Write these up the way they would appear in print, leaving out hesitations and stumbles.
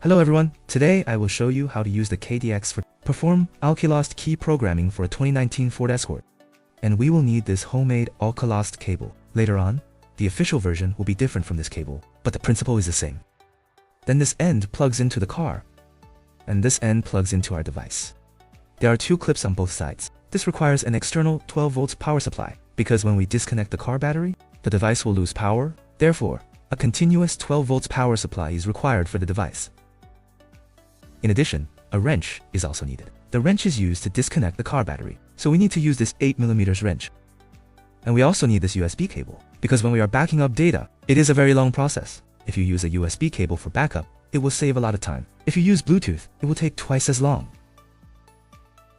Hello everyone, today I will show you how to use the KD-X4 to perform alkylost key programming for a 2019 Ford Escort. And we will need this homemade alkylost cable. Later on, the official version will be different from this cable, but the principle is the same. Then this end plugs into the car, and this end plugs into our device. There are two clips on both sides. This requires an external 12 volts power supply, because when we disconnect the car battery, the device will lose power. Therefore, a continuous 12 volts power supply is required for the device. In addition, a wrench is also needed. The wrench is used to disconnect the car battery, so we need to use this 8mm wrench. And we also need this USB cable, because when we are backing up data, it is a very long process. If you use a USB cable for backup, it will save a lot of time. If you use Bluetooth, it will take twice as long.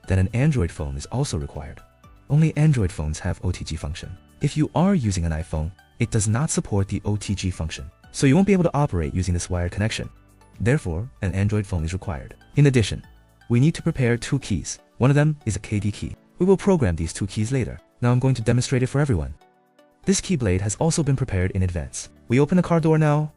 Then an Android phone is also required. Only Android phones have OTG function. If you are using an iPhone, it does not support the OTG function, so you won't be able to operate using this wired connection. Therefore, an Android phone is required. In addition, we need to prepare two keys. One of them is a KD key. We will program these two keys later. Now I'm going to demonstrate it for everyone. This keyblade has also been prepared in advance. We open the car door now.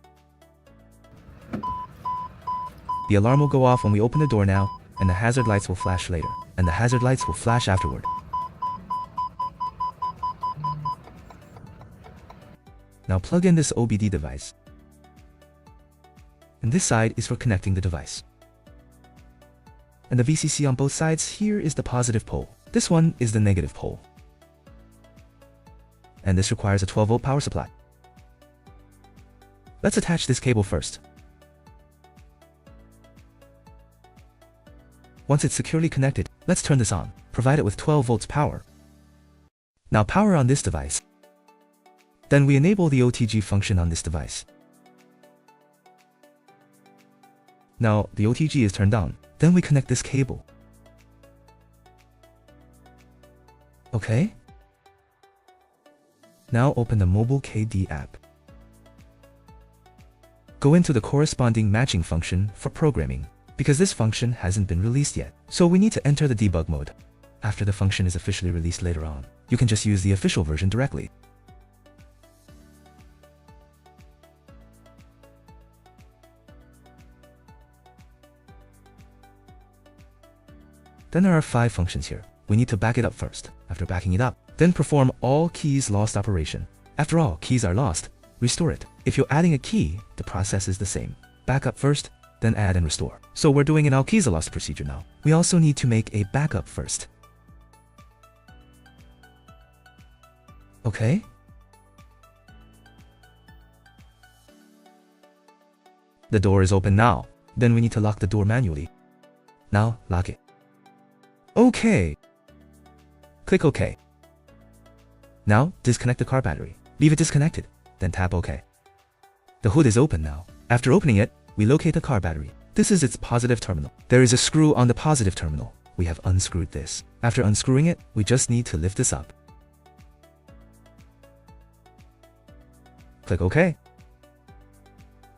The alarm will go off when we open the door now, and the hazard lights will flash later, and the hazard lights will flash afterward. Now plug in this OBD device. And this side is for connecting the device. And the VCC on both sides here is the positive pole. This one is the negative pole. And this requires a 12 volt power supply. Let's attach this cable first. Once it's securely connected, let's turn this on. Provide it with 12 volts power. Now power on this device. Then we enable the OTG function on this device. Now the OTG is turned on. Then we connect this cable. Okay. Now open the mobile KD app. Go into the corresponding matching function for programming, because this function hasn't been released yet. So we need to enter the debug mode. After the function is officially released later on, you can just use the official version directly. Then there are 5 functions here. We need to back it up first. After backing it up, then perform all keys lost operation. After all keys are lost, restore it. If you're adding a key, the process is the same. Back up first, then add and restore. So we're doing an all keys are lost procedure now. We also need to make a backup first. Okay. The door is open now. Then we need to lock the door manually. Now lock it. OK. Click OK. Now disconnect the car battery. Leave it disconnected, then tap OK. The hood is open now. After opening it, we locate the car battery. This is its positive terminal. There is a screw on the positive terminal. We have unscrewed this. After unscrewing it, we just need to lift this up. Click OK.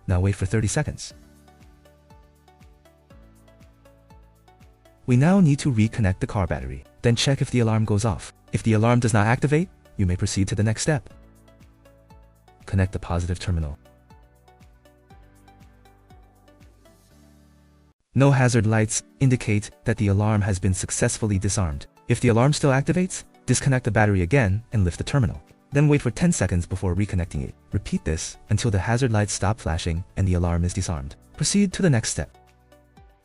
Now wait for 30 seconds. We now need to reconnect the car battery. Then check if the alarm goes off. If the alarm does not activate, you may proceed to the next step. Connect the positive terminal. No hazard lights indicate that the alarm has been successfully disarmed. If the alarm still activates, disconnect the battery again and lift the terminal. Then wait for 10 seconds before reconnecting it. Repeat this until the hazard lights stop flashing and the alarm is disarmed. Proceed to the next step.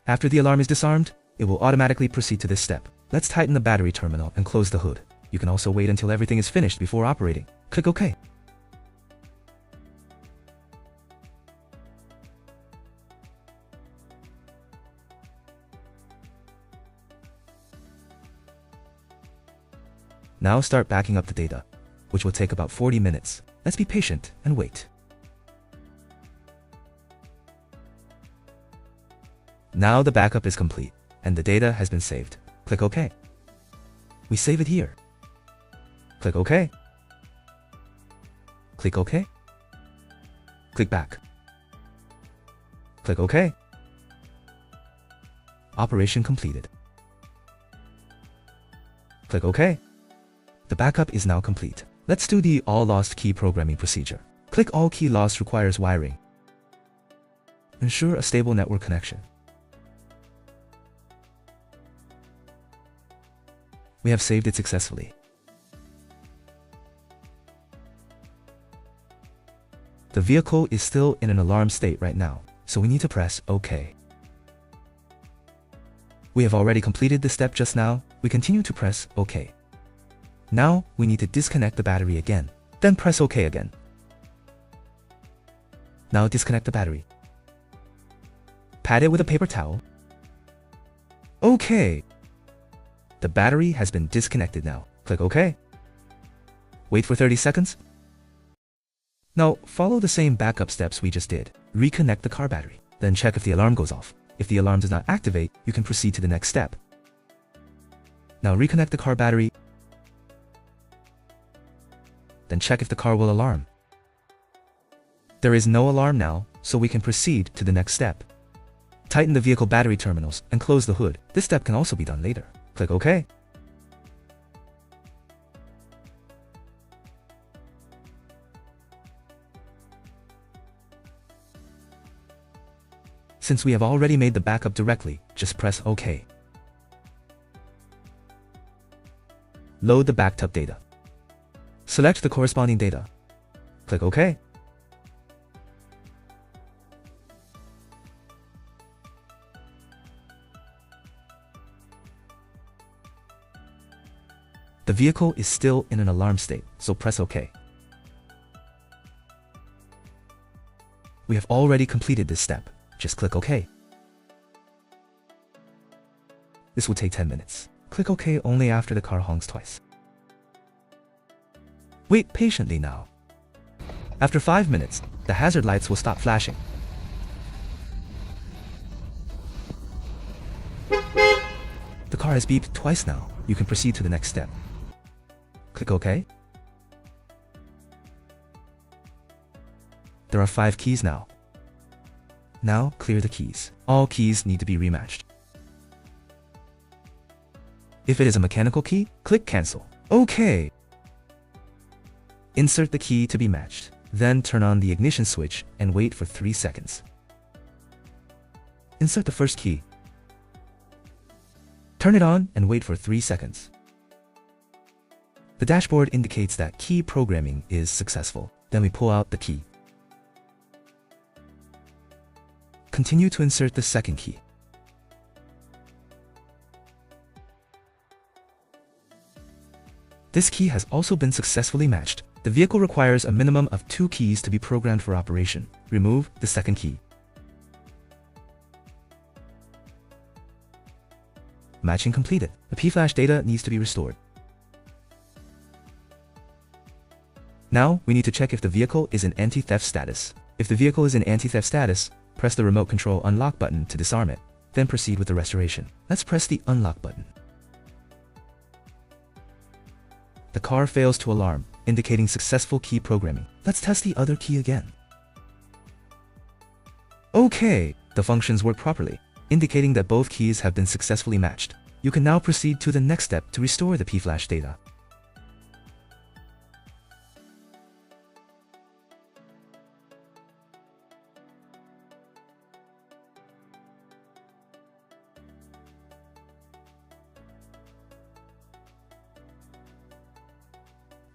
After the alarm is disarmed, it will automatically proceed to this step. Let's tighten the battery terminal and close the hood. You can also wait until everything is finished before operating. Click OK. Now start backing up the data, which will take about 40 minutes. Let's be patient and wait. Now the backup is complete, and the data has been saved. Click OK. We save it here. Click OK. Click OK. Click back. Click OK. Operation completed. Click OK. The backup is now complete. Let's do the all lost key programming procedure. Click all key lost requires wiring. Ensure a stable network connection. We have saved it successfully. The vehicle is still in an alarm state right now, so we need to press OK. We have already completed this step just now. We continue to press OK. Now we need to disconnect the battery again, then press OK again. Now disconnect the battery. Pat it with a paper towel. OK. The battery has been disconnected now. Click OK. Wait for 30 seconds. Now follow the same backup steps we just did. Reconnect the car battery. Then check if the alarm goes off. If the alarm does not activate, you can proceed to the next step. Now reconnect the car battery. Then check if the car will alarm. There is no alarm now, so we can proceed to the next step. Tighten the vehicle battery terminals and close the hood. This step can also be done later. Click OK. Since we have already made the backup directly, just press OK. Load the backed up data. Select the corresponding data. Click OK. The vehicle is still in an alarm state, so press OK. We have already completed this step. Just click OK. This will take 10 minutes. Click OK only after the car honks twice. Wait patiently now. After 5 minutes, the hazard lights will stop flashing. The car has beeped twice now. You can proceed to the next step. Click OK. There are 5 keys now. Now clear the keys. All keys need to be rematched. If it is a mechanical key, click Cancel. OK. Insert the key to be matched. Then turn on the ignition switch and wait for 3 seconds. Insert the first key. Turn it on and wait for 3 seconds. The dashboard indicates that key programming is successful. Then we pull out the key. Continue to insert the second key. This key has also been successfully matched. The vehicle requires a minimum of 2 keys to be programmed for operation. Remove the second key. Matching completed. The P-flash data needs to be restored. Now we need to check if the vehicle is in anti-theft status. If the vehicle is in anti-theft status, press the remote control unlock button to disarm it, then proceed with the restoration. Let's press the unlock button. The car fails to alarm, indicating successful key programming. Let's test the other key again. OK, the functions work properly, indicating that both keys have been successfully matched. You can now proceed to the next step to restore the P-flash data.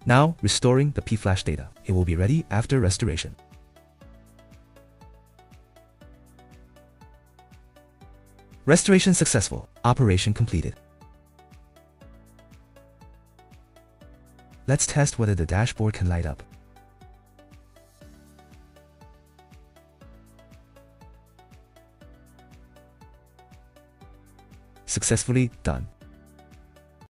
Now, restoring the P-flash data. It will be ready after restoration. Restoration successful. Operation completed. Let's test whether the dashboard can light up. Successfully done.